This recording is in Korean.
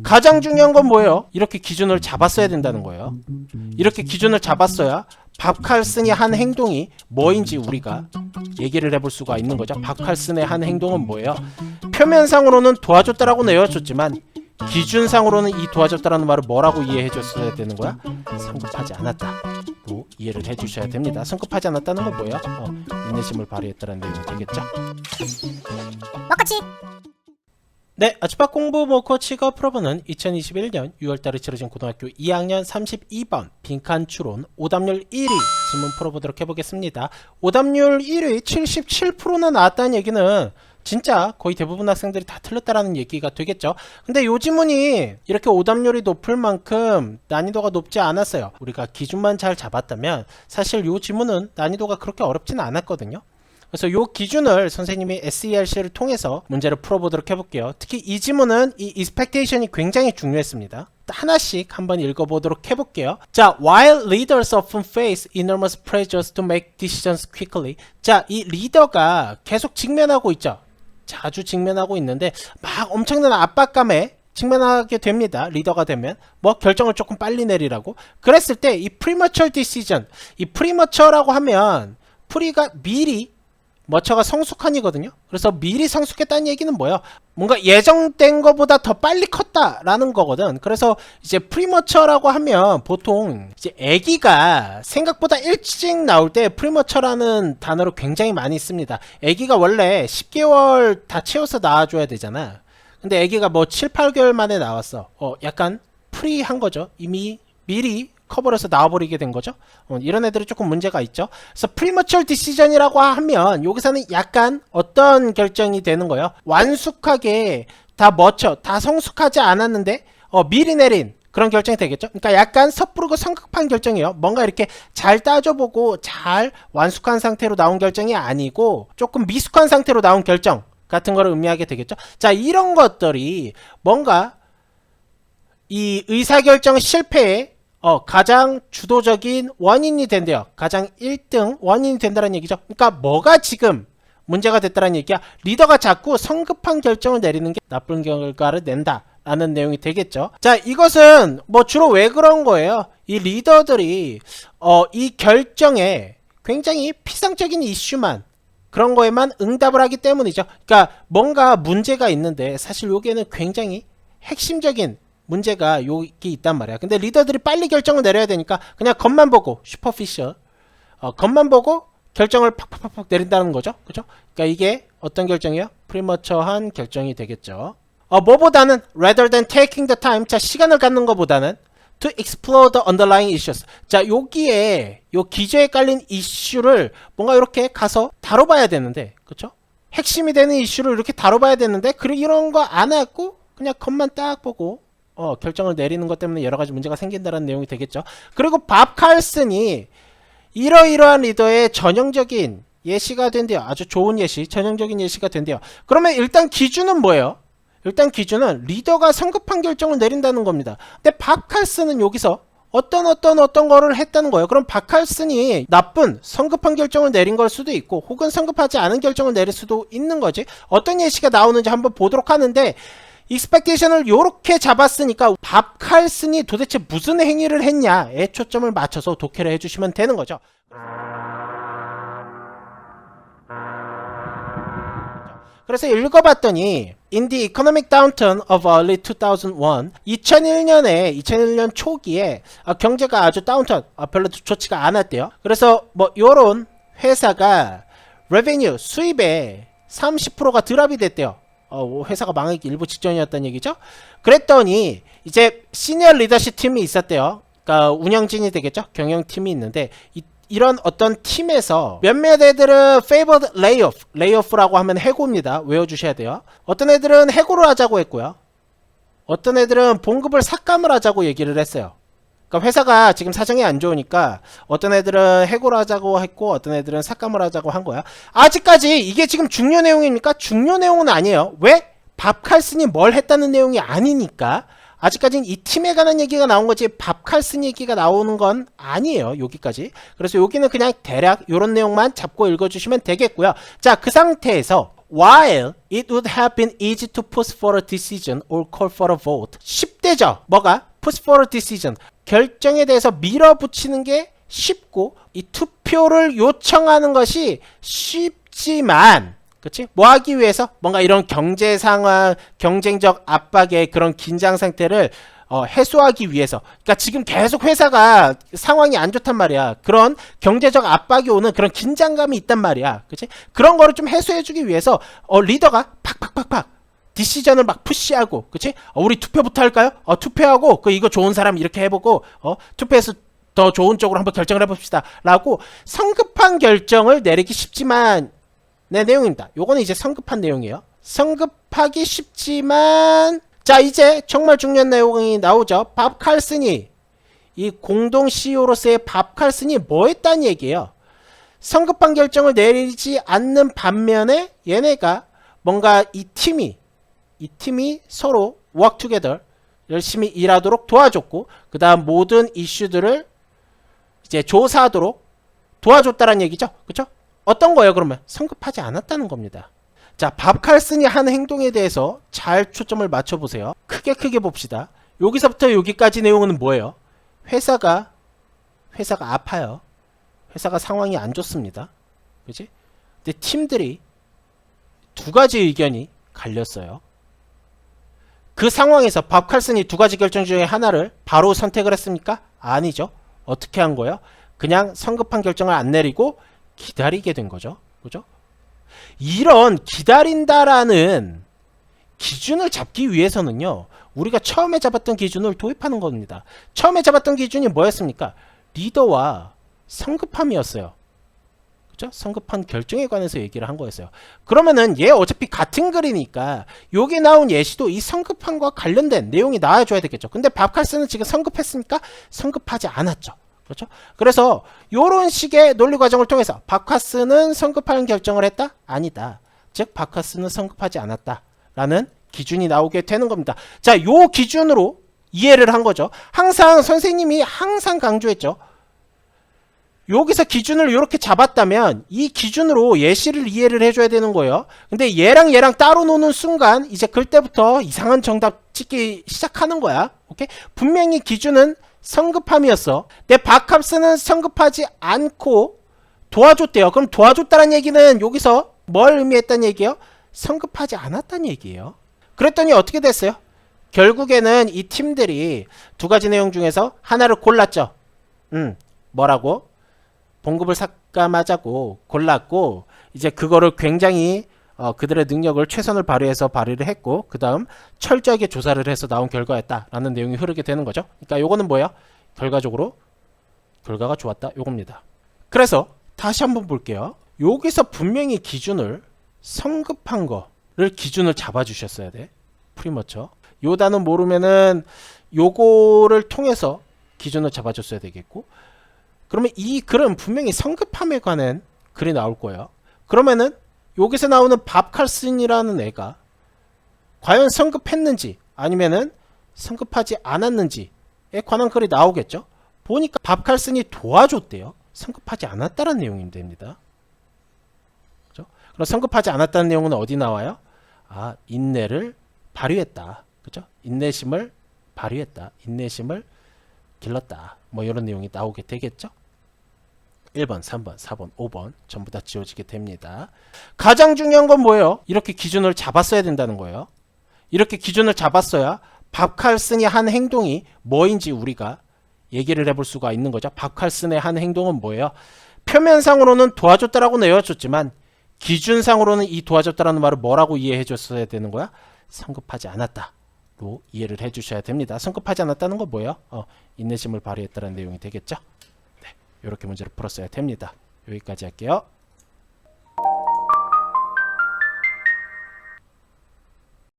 가장 중요한 건 뭐예요? 이렇게 기준을 잡았어야 된다는 거예요. 이렇게 기준을 잡았어야 밥 칼슨이 한 행동이 뭐인지 우리가 얘기를 해볼 수가 있는 거죠. 밥 칼슨의 한 행동은 뭐예요? 표면상으로는 도와줬다라고 내어줬지만 기준상으로는 이 도와줬다라는 말을 뭐라고 이해해 줬어야 되는 거야? 성급하지 않았다로 이해를 해 주셔야 됩니다. 성급하지 않았다는 건 뭐예요? 인내심을 발휘했다는 내용이 되겠죠. 먹거치. 네, 아치밥 공부 모코치가 풀어보는 2021년 6월달에 치러진 고등학교 2학년 32번 빈칸 추론 오답률 1위 질문 풀어보도록 해보겠습니다. 오답률 1위 77%나 나왔다는 얘기는 진짜 거의 대부분 학생들이 다 틀렸다라는 얘기가 되겠죠. 근데 이 지문이 이렇게 오답률이 높을 만큼 난이도가 높지 않았어요. 우리가 기준만 잘 잡았다면 사실 이 지문은 난이도가 그렇게 어렵지는 않았거든요. 그래서 이 기준을 선생님이 SERC를 통해서 문제를 풀어보도록 해볼게요. 특히 이 지문은 이 expectation이 굉장히 중요했습니다. 하나씩 한번 읽어보도록 해볼게요. 자, while leaders often face enormous pressures to make decisions quickly. 자, 이 리더가 계속 직면하고 있죠. 자주 직면하고 있는데 막 엄청난 압박감에 직면하게 됩니다. 리더가 되면 뭐 결정을 조금 빨리 내리라고. 그랬을 때 이 premature decision, 이 premature라고 하면 프리가 미리 머처가 성숙한이거든요. 그래서 미리 성숙했다는 얘기는 뭐예요? 뭔가 예정된 것보다 더 빨리 컸다라는 거거든. 그래서 이제 프리머처라고 하면 보통 이제 아기가 생각보다 일찍 나올 때 프리머처라는 단어를 굉장히 많이 씁니다. 아기가 원래 10개월 다 채워서 낳아줘야 되잖아. 근데 아기가 뭐 7, 8개월 만에 나왔어. 약간 프리한 거죠. 이미 미리 커버려서 나와버리게 된 거죠. 이런 애들이 조금 문제가 있죠. 그래서 premature decision이라고 하면 여기서는 약간 어떤 결정이 되는 거예요? 완숙하게 다 다 성숙하지 않았는데 미리 내린 그런 결정이 되겠죠. 그러니까 약간 섣부르고 성급한 결정이에요. 뭔가 이렇게 잘 따져보고 잘 완숙한 상태로 나온 결정이 아니고 조금 미숙한 상태로 나온 결정 같은 거를 의미하게 되겠죠. 자, 이런 것들이 뭔가 이 의사결정 실패에 가장 주도적인 원인이 된대요. 가장 1등 원인이 된다는 얘기죠. 그러니까 뭐가 지금 문제가 됐다는 얘기야? 리더가 자꾸 성급한 결정을 내리는 게 나쁜 결과를 낸다 라는 내용이 되겠죠. 자, 이것은 뭐 주로 왜 그런 거예요? 이 리더들이 이 결정에 굉장히 피상적인 이슈만 그런 거에만 응답을 하기 때문이죠. 그러니까 뭔가 문제가 있는데 사실 여기에는 굉장히 핵심적인 문제가 여기 있단 말이야. 근데 리더들이 빨리 결정을 내려야 되니까 그냥 겉만 보고 슈퍼피셜 겉만 보고 결정을 팍팍팍 내린다는 거죠. 그죠? 그러니까 이게 어떤 결정이에요? 프리머처한 결정이 되겠죠. 뭐보다는 rather than taking the time, 자, 시간을 갖는 것보다는 to explore the underlying issues. 자, 여기에 요 기저에 깔린 이슈를 뭔가 이렇게 가서 다뤄봐야 되는데, 그쵸? 핵심이 되는 이슈를 이렇게 다뤄봐야 되는데, 이런 거 안 하고 그냥 겉만 딱 보고 결정을 내리는 것 때문에 여러 가지 문제가 생긴다는 내용이 되겠죠. 그리고 밥 칼슨이 이러이러한 리더의 전형적인 예시가 된대요. 아주 좋은 예시, 전형적인 예시가 된대요. 그러면 일단 기준은 뭐예요? 일단 기준은 리더가 성급한 결정을 내린다는 겁니다. 근데 밥 칼슨은 여기서 어떤 거를 했다는 거예요. 그럼 밥 칼슨이 나쁜 성급한 결정을 내린 걸 수도 있고 혹은 성급하지 않은 결정을 내릴 수도 있는 거지. 어떤 예시가 나오는지 한번 보도록 하는데 익스펙테이션을 요렇게 잡았으니까 밥 칼슨이 도대체 무슨 행위를 했냐에 초점을 맞춰서 독해를 해주시면 되는 거죠. 그래서 읽어봤더니 In the economic downturn of early 2001 2001년 초기에 경제가 아주 다운턴 별로 좋지가 않았대요. 그래서 뭐 요런 회사가 revenue 수입의 30%가 드랍이 됐대요. 회사가 망하기 일부 직전이었다는 얘기죠. 그랬더니 이제 시니어 리더십 팀이 있었대요. 그러니까 운영진이 되겠죠. 경영팀이 있는데 이런 어떤 팀에서 몇몇 애들은 favored layoff라고 하면 해고입니다. 외워주셔야 돼요. 어떤 애들은 해고를 하자고 했고요. 어떤 애들은 봉급을 삭감을 하자고 얘기를 했어요. 그러니까 회사가 지금 사정이 안 좋으니까 어떤 애들은 해고를 하자고 했고 어떤 애들은 삭감을 하자고 한 거야. 아직까지 이게 지금 중요 내용입니까? 중요 내용은 아니에요. 왜? 밥 칼슨이 뭘 했다는 내용이 아니니까 아직까지는 이 팀에 관한 얘기가 나온 거지 밥 칼슨 얘기가 나오는 건 아니에요. 여기까지. 그래서 여기는 그냥 대략 이런 내용만 잡고 읽어주시면 되겠고요. 자, 그 상태에서 while it would have been easy to push for a decision or call for a vote. 10대죠. 뭐가? push for a decision. 결정에 대해서 밀어붙이는 게 쉽고 이 투표를 요청하는 것이 쉽지만 그치? 뭐 하기 위해서? 뭔가 이런 경제 상황, 경쟁적 압박의 그런 긴장 상태를 해소하기 위해서. 그러니까 지금 계속 회사가 상황이 안 좋단 말이야. 그런 경제적 압박이 오는 그런 긴장감이 있단 말이야. 그치? 그런 거를 좀 해소해주기 위해서 리더가 팍팍팍팍 디시전을 막 푸시하고, 그치? 우리 투표부터 할까요? 투표하고 이거 좋은 사람 이렇게 해보고 투표해서 더 좋은 쪽으로 한번 결정을 해봅시다 라고 성급한 결정을 내리기 쉽지만 네, 내용입니다. 요거는 이제 성급한 내용이에요. 성급하기 쉽지만 자, 이제 정말 중요한 내용이 나오죠. 밥 칼슨이 이 공동 CEO로서의 밥 칼슨이 뭐 했다는 얘기예요. 성급한 결정을 내리지 않는 반면에 얘네가 뭔가 이 팀이 서로 work together 열심히 일하도록 도와줬고 그 다음 모든 이슈들을 이제 조사하도록 도와줬다는 얘기죠. 그쵸? 어떤 거예요 그러면? 성급하지 않았다는 겁니다. 자, 밥 칼슨이 한 행동에 대해서 잘 초점을 맞춰보세요. 크게 봅시다. 여기서부터 여기까지 내용은 뭐예요? 회사가 아파요. 회사가 상황이 안 좋습니다. 그치? 근데 팀들이 두 가지 의견이 갈렸어요. 그 상황에서 밥 칼슨이 두 가지 결정 중에 하나를 바로 선택을 했습니까? 아니죠. 어떻게 한 거예요? 그냥 성급한 결정을 안 내리고 기다리게 된 거죠. 그죠? 이런 기다린다라는 기준을 잡기 위해서는요. 우리가 처음에 잡았던 기준을 도입하는 겁니다. 처음에 잡았던 기준이 뭐였습니까? 리더와 성급함이었어요. 그죠? 성급한 결정에 관해서 얘기를 한 거였어요. 그러면은 얘 어차피 같은 글이니까 여기 나온 예시도 이 성급함과 관련된 내용이 나와줘야 되겠죠. 근데 밥 칼슨은 지금 성급했습니까? 성급하지 않았죠. 그렇죠? 그래서 이런 식의 논리 과정을 통해서 밥 칼슨은 성급한 결정을 했다? 아니다. 즉 밥 칼슨은 성급하지 않았다. 라는 기준이 나오게 되는 겁니다. 자, 요 기준으로 이해를 한 거죠. 항상 선생님이 항상 강조했죠. 여기서 기준을 이렇게 잡았다면 이 기준으로 예시를 이해를 해줘야 되는 거예요. 근데 얘랑 따로 노는 순간 이제 그때부터 이상한 정답 찍기 시작하는 거야. 오케이? 분명히 기준은 성급함이었어. 근데 밥 칼슨은 성급하지 않고 도와줬대요. 그럼 도와줬다는 얘기는 여기서 뭘 의미했다는 얘기예요? 성급하지 않았다는 얘기예요. 그랬더니 어떻게 됐어요? 결국에는 이 팀들이 두 가지 내용 중에서 하나를 골랐죠. 뭐라고? 봉급을 삭감하자고 골랐고 이제 그거를 굉장히 그들의 능력을 최선을 발휘해서 발휘를 했고 그 다음 철저하게 조사를 해서 나온 결과였다라는 내용이 흐르게 되는 거죠. 그러니까 요거는 뭐예요? 결과적으로 결과가 좋았다 요겁니다. 그래서 다시 한번 볼게요. 여기서 분명히 기준을 성급한 거를 기준을 잡아주셨어야 돼. 프리머처. 요 단어 모르면은 요거를 통해서 기준을 잡아줬어야 되겠고 그러면 이 글은 분명히 성급함에 관한 글이 나올 거예요. 그러면은 여기서 나오는 밥 칼슨이라는 애가 과연 성급했는지 아니면은 성급하지 않았는지에 관한 글이 나오겠죠. 보니까 밥 칼슨이 도와줬대요. 성급하지 않았다는 내용이 됩니다. 그죠? 그럼 성급하지 않았다는 내용은 어디 나와요? 아, 인내를 발휘했다. 그죠? 인내심을 발휘했다. 인내심을 길렀다. 뭐 이런 내용이 나오게 되겠죠. 1번, 3번, 4번, 5번 전부 다 지워지게 됩니다. 가장 중요한 건 뭐예요? 이렇게 기준을 잡았어야 된다는 거예요. 이렇게 기준을 잡았어야 밥 칼슨이 한 행동이 뭐인지 우리가 얘기를 해볼 수가 있는 거죠. 밥 칼슨의 한 행동은 뭐예요? 표면상으로는 도와줬다라고 내어줬지만 기준상으로는 이 도와줬다라는 말을 뭐라고 이해해 줬어야 되는 거야? 성급하지 않았다로 이해를 해 주셔야 됩니다. 성급하지 않았다는 건 뭐예요? 인내심을 발휘했다는 내용이 되겠죠. 네, 이렇게 문제를 풀었어야 됩니다. 여기까지 할게요.